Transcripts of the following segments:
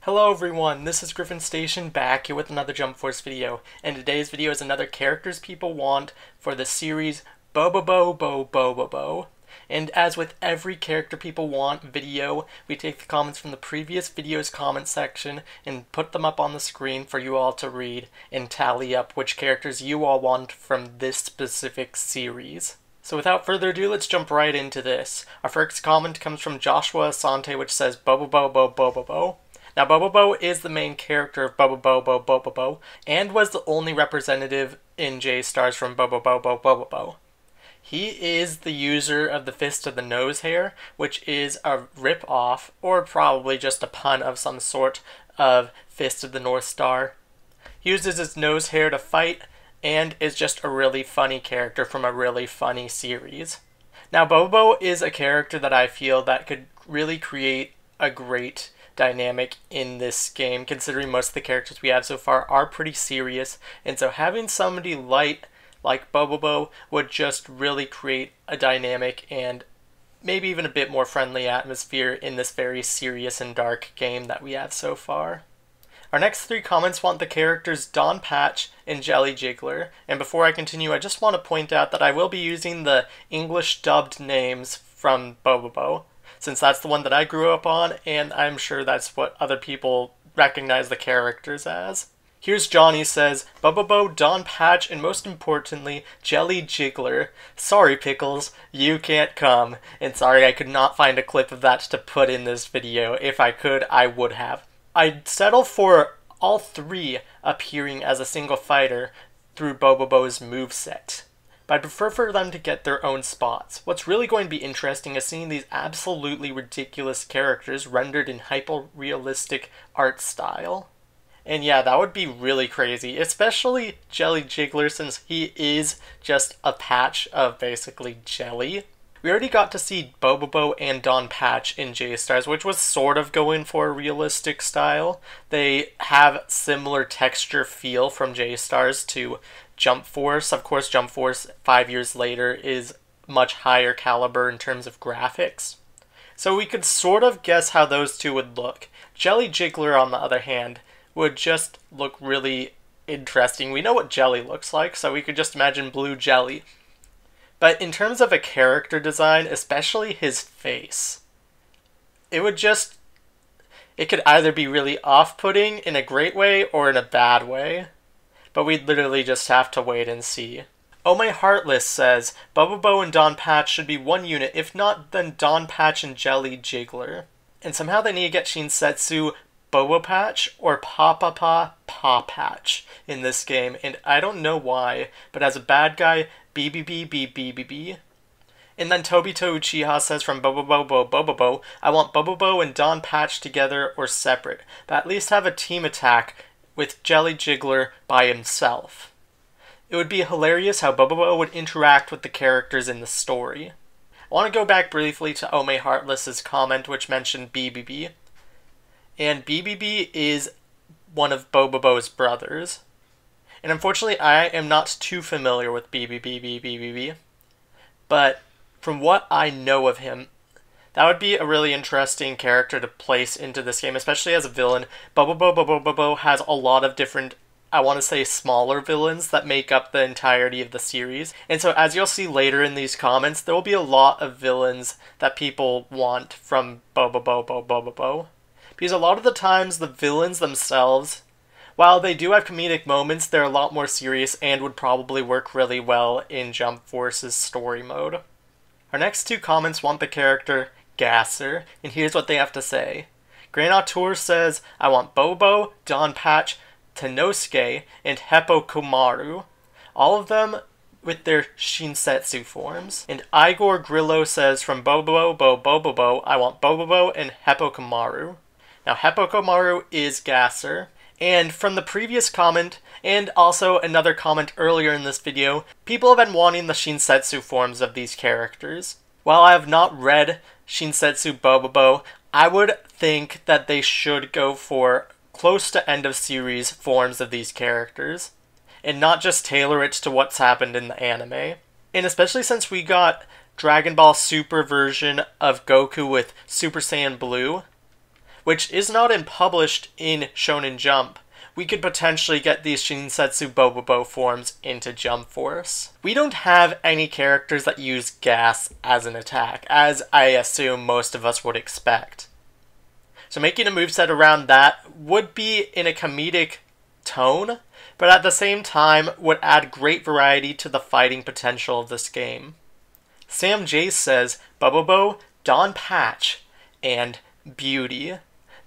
Hello everyone, this is Griffin Station back here with another Jump Force video, and today's video is another characters people want for the series BOBOBO-BO. And as with every character people want video, we take the comments from the previous video's comment section and put them up on the screen for you all to read and tally up which characters you all want from this specific series. So without further ado, let's jump right into this. Our first comment comes from Joshua Asante, which says BOBOBO-BO. Now, BOBOBO is the main character of BOBOBO-BO, and was the only representative in J-Stars from BOBOBO-BO. He is the user of the Fist of the Nose hair, which is a rip-off, or probably just a pun of some sort, of Fist of the North Star. He uses his nose hair to fight, and is just a really funny character from a really funny series. Now, BOBOBO is a character that I feel that could really create a great dynamic in this game, considering most of the characters we have so far are pretty serious, and so having somebody light like BOBOBO would just really create a dynamic and maybe even a bit more friendly atmosphere in this very serious and dark game that we have so far. Our next three comments want the characters Don Patch and Jelly Jiggler, and before I continue I just want to point out that I will be using the English dubbed names from BOBOBO, since that's the one that I grew up on, and I'm sure that's what other people recognize the characters as. Here's Johnny says, BOBOBO, Don Patch, and most importantly, Jelly Jiggler. Sorry, Pickles, you can't come. And sorry I could not find a clip of that to put in this video. If I could, I would have. I'd settle for all three appearing as a single fighter through BOBOBO's moveset, but I'd prefer for them to get their own spots. What's really going to be interesting is seeing these absolutely ridiculous characters rendered in hyper-realistic art style. And yeah, that would be really crazy, especially Jelly Jiggler, since he is just a patch of basically jelly. We already got to see BOBOBO and Don Patch in J-Stars, which was sort of going for a realistic style. They have similar texture feel from J-Stars to Jump Force. Of course, Jump Force 5 years later is much higher caliber in terms of graphics. So we could sort of guess how those two would look. Jelly Jiggler, on the other hand, would just look really interesting. We know what jelly looks like, so we could just imagine blue jelly. But in terms of a character design, especially his face, it could either be really off-putting in a great way or in a bad way. But we'd literally just have to wait and see. Oh My Heartless says, BOBOBO and Don Patch should be one unit, if not then Don Patch and Jelly Jiggler. And somehow they need to get Shinsetsu Bobo Patch or Paw Patch in this game, and I don't know why, but as a bad guy, BBB. And then Tobito Uchiha says from BOBOBO-BO, I want BOBOBO and Don Patch together or separate, but at least have a team attack with Jelly Jiggler by himself. It would be hilarious how BOBOBO would interact with the characters in the story. I want to go back briefly to Ome Heartless's comment which mentioned BBB. And BBB is one of BOBOBO's brothers. And unfortunately I am not too familiar with BBB, but from what I know of him, that would be a really interesting character to place into this game, especially as a villain. BOBOBO has a lot of different, I want to say, smaller villains that make up the entirety of the series. And so as you'll see later in these comments, there will be a lot of villains that people want from BOBOBO. Because a lot of the times the villains themselves, while they do have comedic moments, they're a lot more serious and would probably work really well in Jump Force's story mode. Our next two comments want the character Gasser, and here's what they have to say. Grand Auteur says, I want BOBOBO, Don Patch, Tenosuke, and Heppokomaru, all of them with their Shinsetsu forms. And Igor Grillo says from BOBOBO-BO, I want BOBOBO and Heppokomaru. Now Heppokomaru is Gasser, and from the previous comment, and also another comment earlier in this video, people have been wanting the Shinsetsu forms of these characters. While I have not read Shinsetsu BOBOBO, I would think that they should go for close to end of series forms of these characters, and not just tailor it to what's happened in the anime. And especially since we got Dragon Ball Super version of Goku with Super Saiyan Blue, which is not published in Shonen Jump, we could potentially get these Shinsetsu BO-BOBO forms into Jump Force. We don't have any characters that use gas as an attack, as I assume most of us would expect. So making a moveset around that would be in a comedic tone, but at the same time would add great variety to the fighting potential of this game. Sam Jace says, BO-BOBO, Dawn Patch, and Beauty.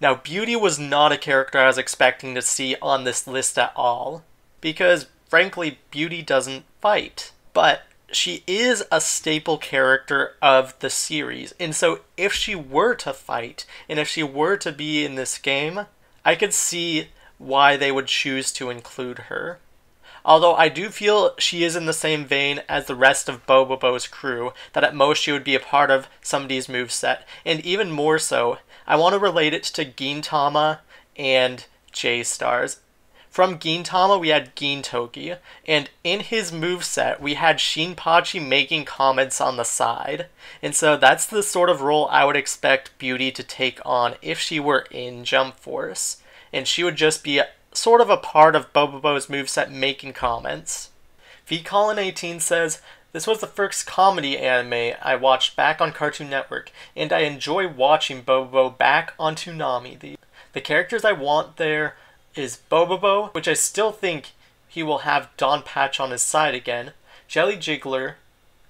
Now, Beauty was not a character I was expecting to see on this list at all, because, frankly, Beauty doesn't fight. But she is a staple character of the series, and so if she were to fight, and if she were to be in this game, I could see why they would choose to include her. Although I do feel she is in the same vein as the rest of BO-BOBO's crew, that at most she would be a part of somebody's moveset, and even more so, I want to relate it to Gintama and J-Stars. From Gintama we had Gintoki, and in his moveset we had Shinpachi making comments on the side, and so that's the sort of role I would expect Beauty to take on if she were in Jump Force, and she would just be sort of a part of BO-BOBO's moveset making comments. VColin18 says, this was the first comedy anime I watched back on Cartoon Network, and I enjoy watching BO-BOBO back on Toonami. The characters I want there is BO-BOBO, which I still think he will have Dawn Patch on his side again, Jelly Jiggler,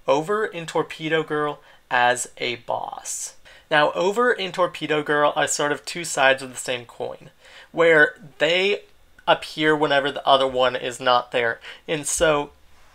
Over in Torpedo Girl as a boss. Now, Over in Torpedo Girl are sort of two sides of the same coin, where they appear whenever the other one is not there. And so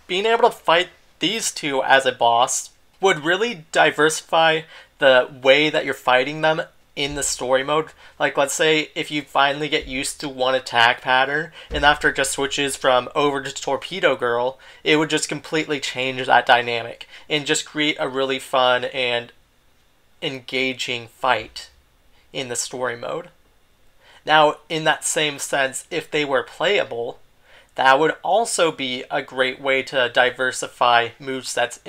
being able to fight these two as a boss would really diversify the way that you're fighting them in the story mode. Like, let's say if you finally get used to one attack pattern, and after it just switches from Over to Torpedo Girl, it would just completely change that dynamic and just create a really fun and engaging fight in the story mode. Now, in that same sense, if they were playable, that would also be a great way to diversify movesets,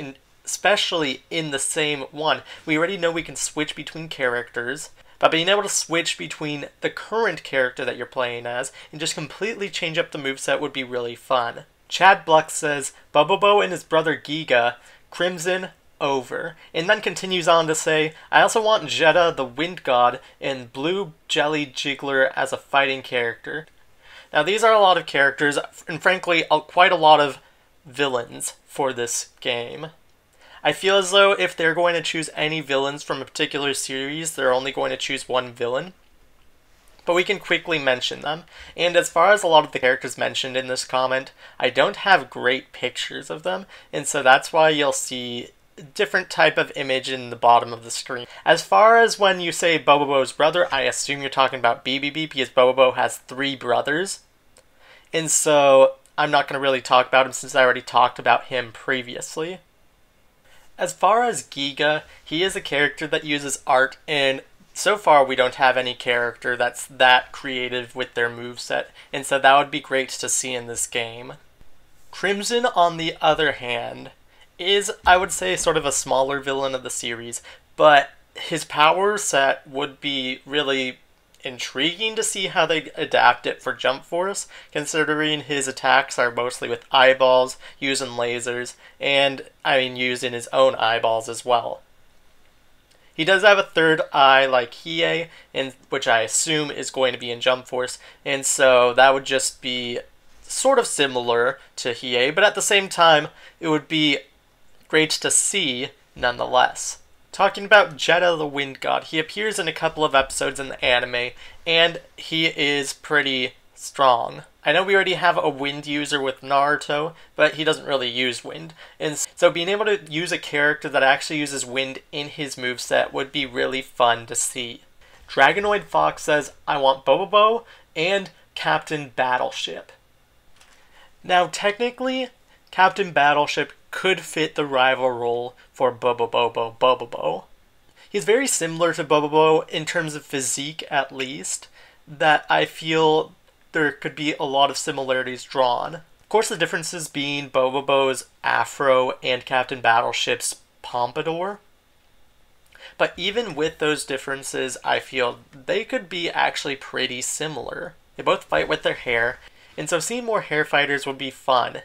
especially in the same one. We already know we can switch between characters, but being able to switch between the current character that you're playing as and just completely change up the moveset would be really fun. Chad Bluck says, BO-BOBO and his brother Giga, Crimson, Over, and then continues on to say, I also want Jeddah the Wind God and Blue Jelly Jiggler as a fighting character. Now these are a lot of characters, and frankly quite a lot of villains for this game. I feel as though if they're going to choose any villains from a particular series, they're only going to choose one villain. But we can quickly mention them, and as far as a lot of the characters mentioned in this comment, I don't have great pictures of them, and so that's why you'll see different type of image in the bottom of the screen. As far as when you say BO-BOBO's brother, I assume you're talking about BBB, because BO-BOBO has 3 brothers. And so I'm not going to really talk about him since I already talked about him previously. As far as Giga, he is a character that uses art, and so far we don't have any character that's that creative with their moveset, and so that would be great to see in this game. Crimson, on the other hand, is, I would say, sort of a smaller villain of the series, but his power set would be really intriguing to see how they adapt it for Jump Force, considering his attacks are mostly with eyeballs, using lasers, and, used in his own eyeballs as well. He does have a third eye like Hiei, which I assume is going to be in Jump Force, and so that would just be sort of similar to Hiei, but at the same time, it would be great to see nonetheless. Talking about Jeddah the Wind God, he appears in a couple of episodes in the anime, and he is pretty strong. I know we already have a wind user with Naruto, but he doesn't really use wind, and so being able to use a character that actually uses wind in his moveset would be really fun to see. Dragonoid Fox says, I want BO-BOBO and Captain Battleship. Now technically, Captain Battleship could fit the rival role for BOBOBO-BO. He's very similar to BO-BOBO in terms of physique, at least, that I feel there could be a lot of similarities drawn. Of course, the differences being BO-BOBO's afro and Captain Battleship's pompadour. But even with those differences, I feel they could be actually pretty similar. They both fight with their hair, and so seeing more hair fighters would be fun.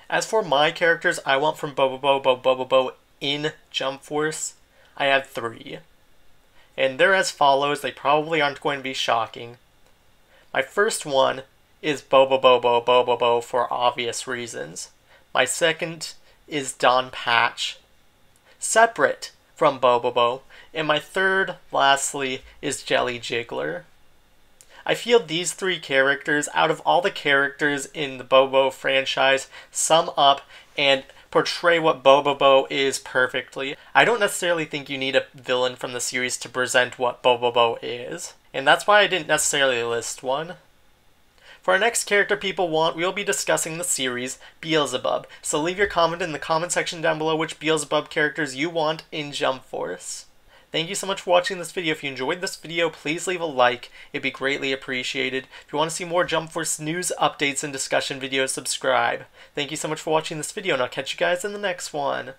As for my characters I want from BO-BOBO-BO in Jump Force, I have 3. And they're as follows. They probably aren't going to be shocking. My first one is BO-BOBO-BO for obvious reasons. My second is Don Patch, separate from BO-BOBO. And my third, lastly, is Jelly Jiggler. I feel these 3 characters, out of all the characters in the BO-BOBO franchise, sum up and portray what BO-BOBO is perfectly. I don't necessarily think you need a villain from the series to present what BO-BOBO is, and that's why I didn't necessarily list one. For our next character people want, we'll be discussing the series Beelzebub, so leave your comment in the comment section down below which Beelzebub characters you want in Jump Force. Thank you so much for watching this video. If you enjoyed this video, please leave a like. It'd be greatly appreciated. If you want to see more Jump Force news, updates, and discussion videos, subscribe. Thank you so much for watching this video, and I'll catch you guys in the next one.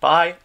Bye!